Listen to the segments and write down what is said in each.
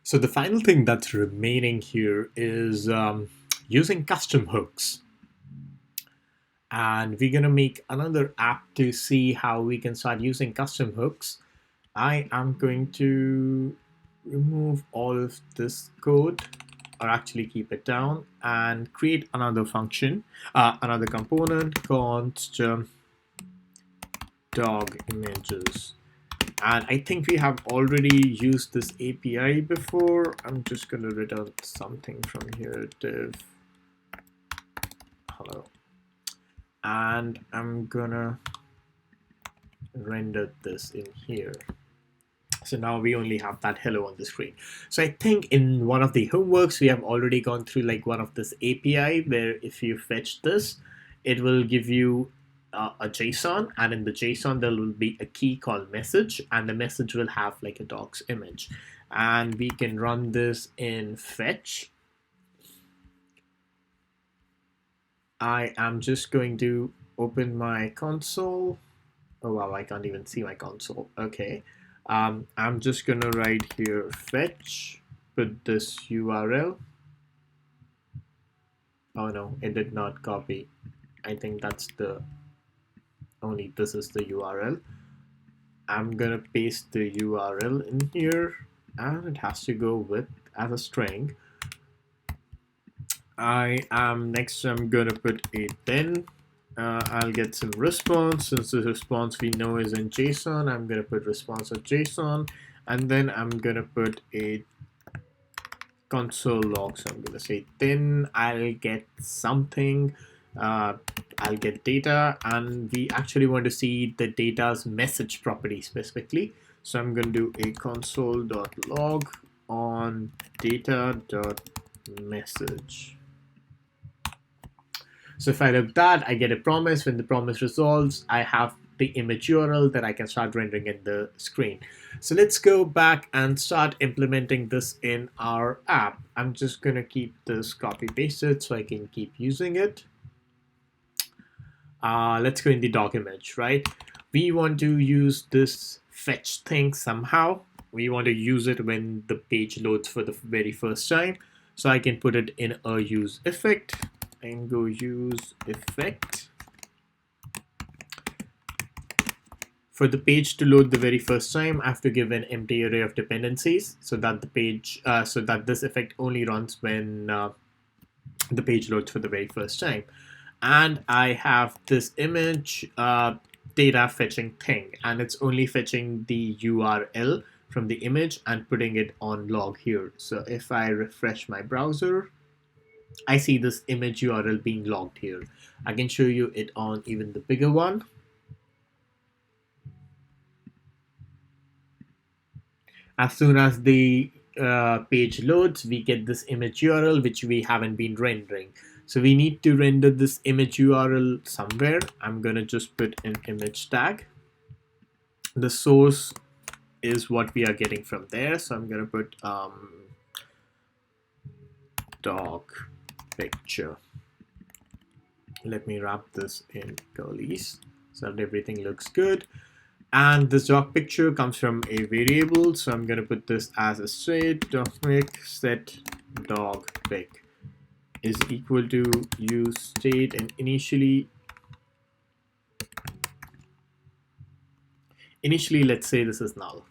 So the final thing that's remaining here is using custom hooks. And we're going to make another app to see how we can start using custom hooks. I am going to remove all of this code, or actually keep it down, and create another function, another component const dog images. And I think we have already used this API before. I'm just going to return something from here, div hello. And I'm gonna render this in here. So now we only have that hello on the screen. So I think in one of the homeworks, we have already gone through like one of this API where if you fetch this, it will give you a JSON, and in the JSON there will be a key called message, and the message will have like a dog's image. And we can run this in fetch. I am just going to open my console. Oh wow, I can't even see my console. Okay. I'm just gonna write here fetch, put this URL. Oh no, it did not copy. I think that's the only this is the URL. I'm gonna paste the URL in here, and it has to go with as a string. Next I'm gonna put a then. I'll get some response. Since the response we know is in JSON, I'm gonna put response of JSON, and then I'm gonna put a console log. So I'm gonna say then I'll get something. I'll get data, and we actually want to see the data's message property specifically. So I'm gonna do a console.log on data.message. So if I look that, I get a promise. When the promise resolves, I have the image URL that I can start rendering in the screen. So let's go back and start implementing this in our app. I'm just going to keep this copy pasted so I can keep using it. Let's go in the dog image, right? We want to use this fetch thing somehow. We want to use it when the page loads for the very first time. So I can put it in a use effect and go use effect. For the page to load the very first time, I have to give an empty array of dependencies so that the page, so that this effect only runs when the page loads for the very first time. And I have this image data fetching thing, and it's only fetching the URL from the image and putting it on log here. So if I refresh my browser, I see this image URL being logged here. I can show you it on even the bigger one. As soon as the page loads, we get this image URL which we haven't been rendering. So we need to render this image URL somewhere. I'm gonna just put an image tag. The source is what we are getting from there. So I'm gonna put dog picture. Let me wrap this in curlies so that everything looks good. And this dog picture comes from a variable, so I'm going to put this as a straight dogpic set dog pic is equal to use state, and initially let's say this is null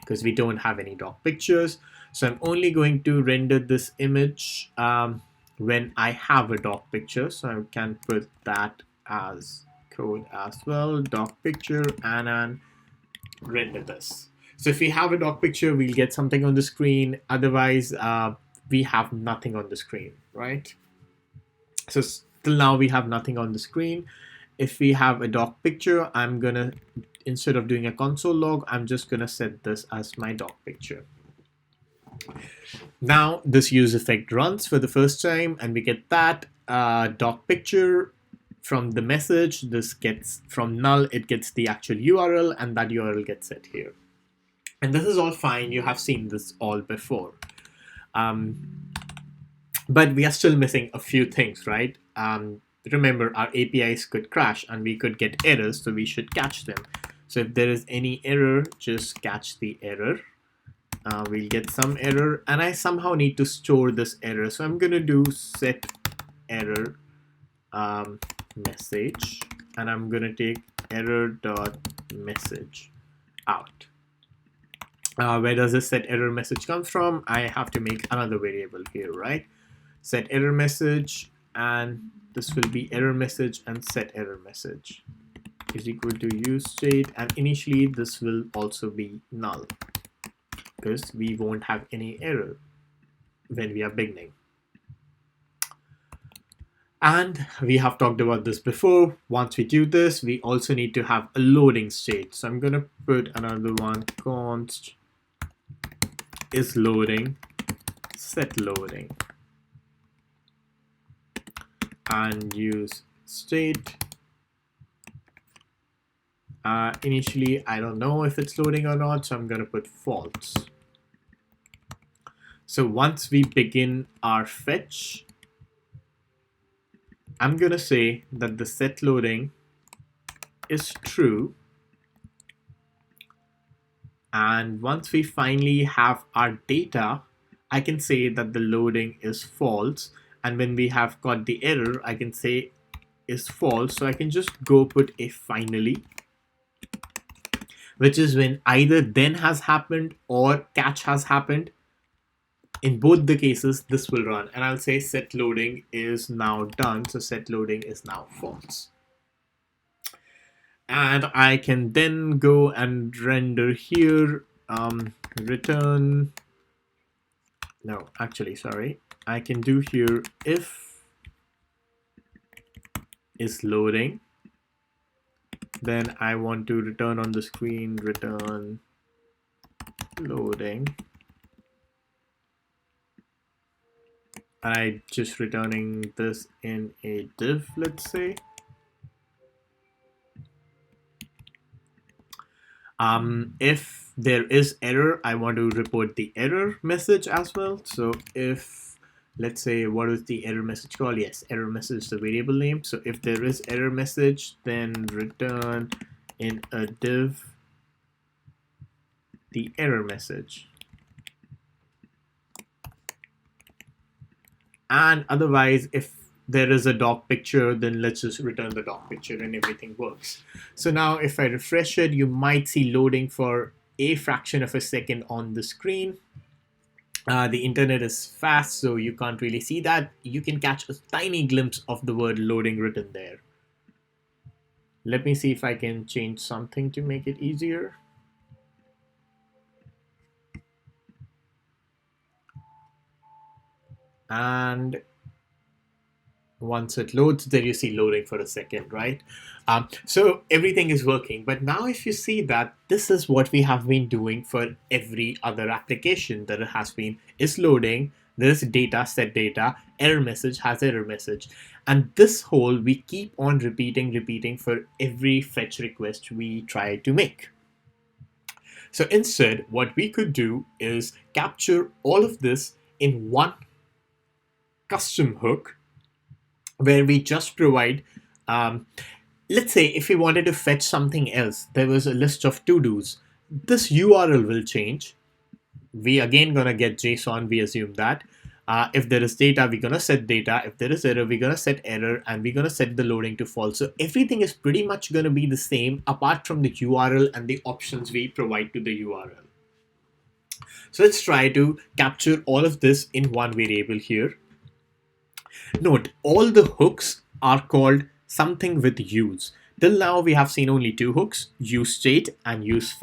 because we don't have any dog pictures. So I'm only going to render this image when I have a dog picture. So I can put that as code as well, dog picture, and render this. So if we have a dog picture, we'll get something on the screen. Otherwise, we have nothing on the screen, right? So till now we have nothing on the screen. If we have a dog picture, I'm gonna, instead of doing a console log, I'm just gonna set this as my dog picture. Now this use effect runs for the first time, and we get that dog picture from the message. This gets from null, it gets the actual URL, and that URL gets set here. And this is all fine. You have seen this all before. But we are still missing a few things, right? Remember, our APIs could crash and we could get errors, so we should catch them. So if there is any error, just catch the error. we'll get some error, and I somehow need to store this error. So I'm going to do set error message, and I'm going to take error dot message out. Where does this set error message come from? I have to make another variable here, right? Set error message, and this will be error message, and set error message is equal to use state, and initially this will also be null because we won't have any error when we are beginning. And we have talked about this before. Once we do this, we also need to have a loading state. So I'm going to put another one, const is loading, set loading, and use state. Initially, I don't know if it's loading or not, so I'm going to put false. So once we begin our fetch, I'm going to say that the set loading is true. And once we finally have our data, I can say that the loading is false. And when we have got the error, I can say is false. So I can just go put a finally, which is when either then has happened or catch has happened. In both the cases, this will run, and I'll say set loading is now done. So set loading is now false. And I can then go and render here, return. No, actually, sorry. I can do here if is loading. Then I want to return on the screen, return loading. I just returning this in a div, let's say. If there is error, I want to report the error message as well. So if, let's say, what is the error message called? Yes, error message is the variable name. So if there is error message, then return in a div the error message. And otherwise, if there is a doc picture, then let's just return the doc picture and everything works. So now if I refresh it, you might see loading for a fraction of a second on the screen. The internet is fast, so you can't really see that. You can catch a tiny glimpse of the word loading written there. Let me see if I can change something to make it easier. And once it loads, there you see loading for a second, right? So everything is working. But now if you see that this is what we have been doing for every other application, that it has been is loading, there's data, set data, error message has error message. And this whole we keep on repeating for every fetch request we try to make. So instead, what we could do is capture all of this in one custom hook where we just provide, let's say if we wanted to fetch something else, there was a list of to-dos. This URL will change. We again gonna get JSON, we assume that. If there is data, we're gonna set data. If there is error, we're gonna set error, and we're gonna set the loading to false. So everything is pretty much gonna be the same apart from the URL and the options we provide to the URL. So let's try to capture all of this in one variable here. Note, all the hooks are called something with use. Till now, we have seen only two hooks, use state and use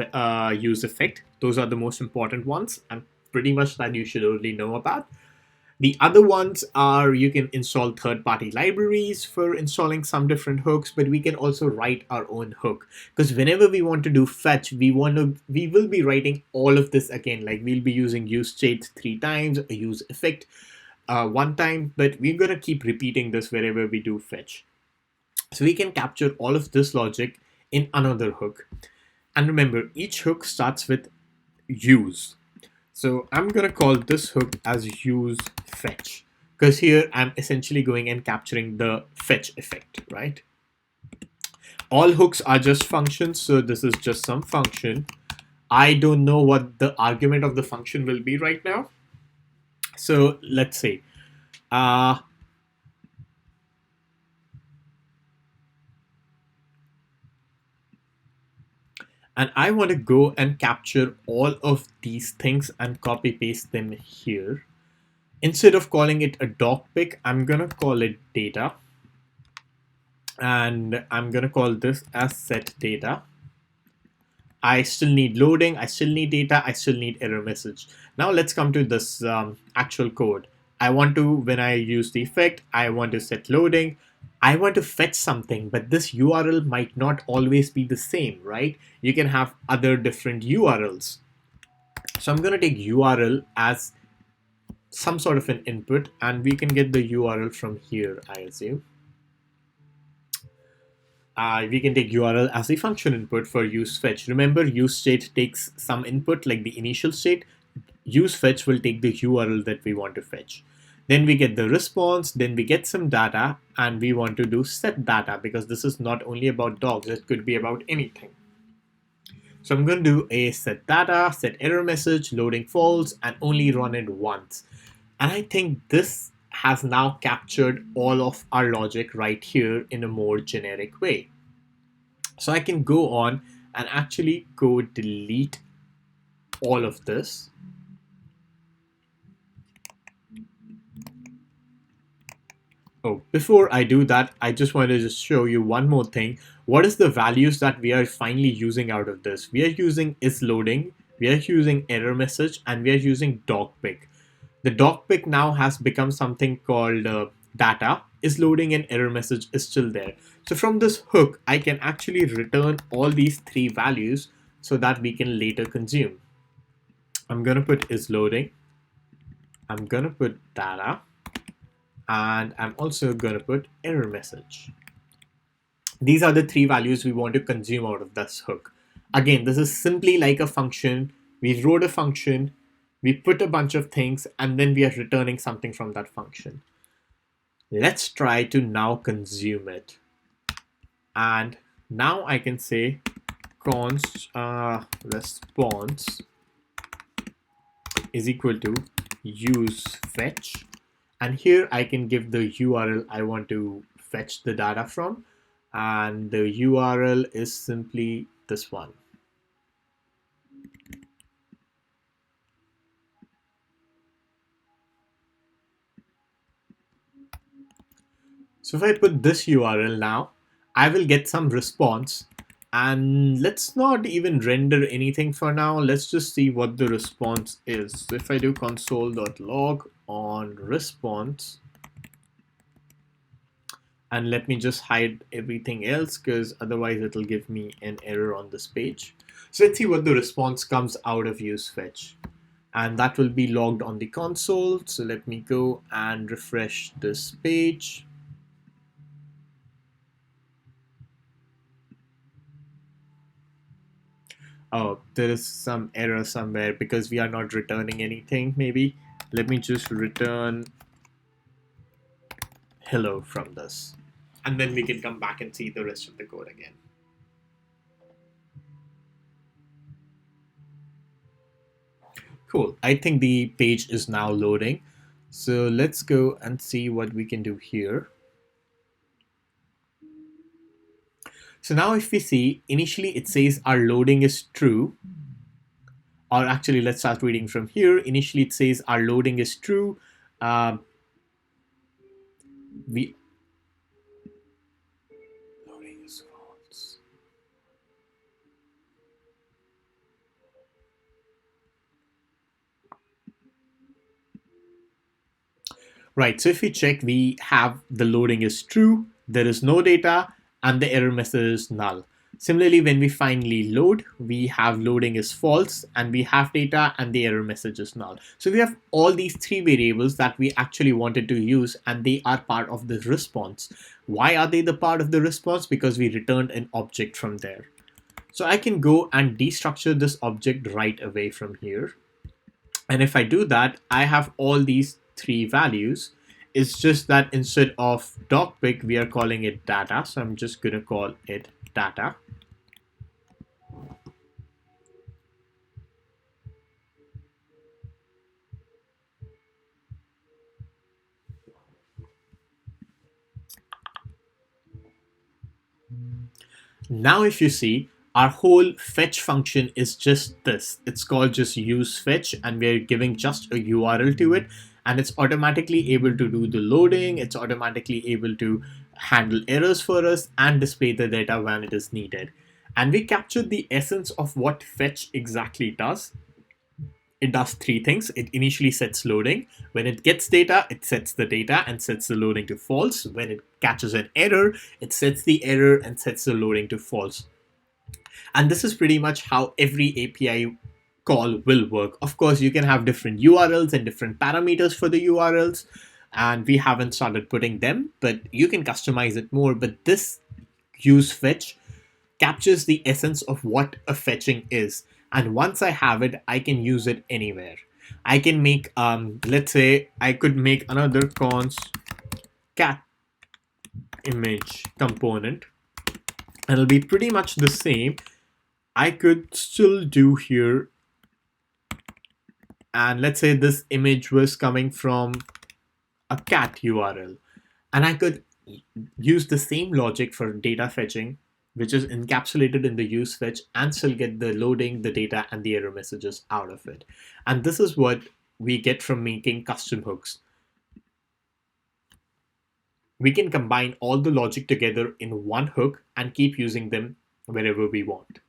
effect. Those are the most important ones, and pretty much that you should already know about. The other ones are you can install third-party libraries for installing some different hooks, but we can also write our own hook. Because whenever we want to do fetch, we will be writing all of this again. Like we'll be using use state 3 times, use effect 1 time, but we're going to keep repeating this wherever we do fetch. So we can capture all of this logic in another hook. And remember, each hook starts with use. So I'm going to call this hook as use fetch, because here I'm essentially going and capturing the fetch effect, right? All hooks are just functions. So this is just some function. I don't know what the argument of the function will be right now. So let's say, uh, and I want to go and capture all of these things and copy paste them here. Instead of calling it a docpic, I'm gonna call it data, and I'm gonna call this as set data. I still need loading, I still need data, I still need error message. Now let's come to this actual code. I want to, when I use the effect, I want to set loading. I want to fetch something, but this URL might not always be the same, right? You can have other different URLs. So I'm going to take URL as some sort of an input, and we can get the URL from here, I assume. We can take URL as a function input for use fetch. Remember, use state takes some input like the initial state. Use fetch will take the URL that we want to fetch. Then we get the response, then we get some data, and we want to do set data because this is not only about dogs, it could be about anything. So I'm going to do a set data, set error message, loading false, and only run it once. And I think this has now captured all of our logic right here in a more generic way. So I can go on and actually go delete all of this. Oh, before I do that, I just want to just show you one more thing. What is the values that we are finally using out of this? We are using is loading, we are using error message, and we are using docpic. The docpic now has become something called data, is loading, and error message is still there. So from this hook, I can actually return all these three values so that we can later consume. I'm going to put is loading. I'm going to put data. And I'm also going to put error message. These are the three values we want to consume out of this hook. Again, this is simply like a function. We wrote a function, we put a bunch of things, and then we are returning something from that function. Let's try to now consume it. And now I can say const response is equal to use fetch. And here I can give the URL I want to fetch the data from. And the URL is simply this one. So if I put this URL now, I will get some response. And let's not even render anything for now. Let's just see what the response is. So if I do console.log on response, and let me just hide everything else because otherwise it'll give me an error on this page. So let's see what the response comes out of use fetch. And that will be logged on the console. So let me go and refresh this page. Oh, there is some error somewhere because we are not returning anything maybe. Let me just return hello from this. And then we can come back and see the rest of the code again. Cool. I think the page is now loading. So let's go and see what we can do here. So now if we see, initially it says our loading is true. Or actually, let's start reading from here. Initially it says our loading is true. Loading is false. Right, so if we check, we have the loading is true, there is no data, and the error message is null. Similarly, when we finally load, we have loading is false, and we have data, and the error message is null. So we have all these three variables that we actually wanted to use, and they are part of the response. Why are they the part of the response? Because we returned an object from there. So I can go and destructure this object right away from here. And if I do that, I have all these three values. It's just that instead of docpic, we are calling it data. So I'm just going to call it data. Now, if you see, our whole fetch function is just this. It's called just use fetch, and we're giving just a URL to it, and it's automatically able to do the loading. It's automatically able to handle errors for us and display the data when it is needed. And we captured the essence of what fetch exactly does. It does three things. It initially sets loading. When it gets data, it sets the data and sets the loading to false. When it catches an error, it sets the error and sets the loading to false. And this is pretty much how every API call will work. Of course, you can have different URLs and different parameters for the URLs, and we haven't started putting them, but you can customize it more. But this use fetch captures the essence of what a fetching is. And once I have it, I can use it anywhere. I can make, let's say, I could make another cons cat image component, and it'll be pretty much the same. I could still do here, and let's say this image was coming from a cat URL, and I could use the same logic for data fetching, which is encapsulated in the use fetch, and still get the loading, the data, and the error messages out of it. And this is what we get from making custom hooks. We can combine all the logic together in one hook and keep using them wherever we want.